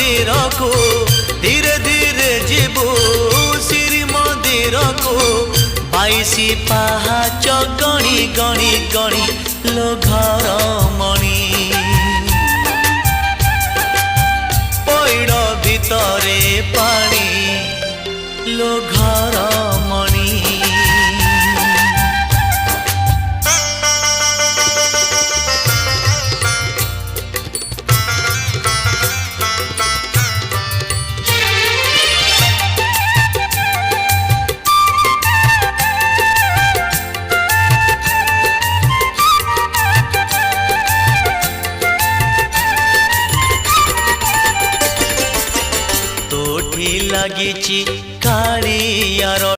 मंदिर को धीरे धीरे जीवु श्री मंदिर को 22 पाहाच गणी गणी गणी लो घर मणि पैड़ भितरे पानी लो घर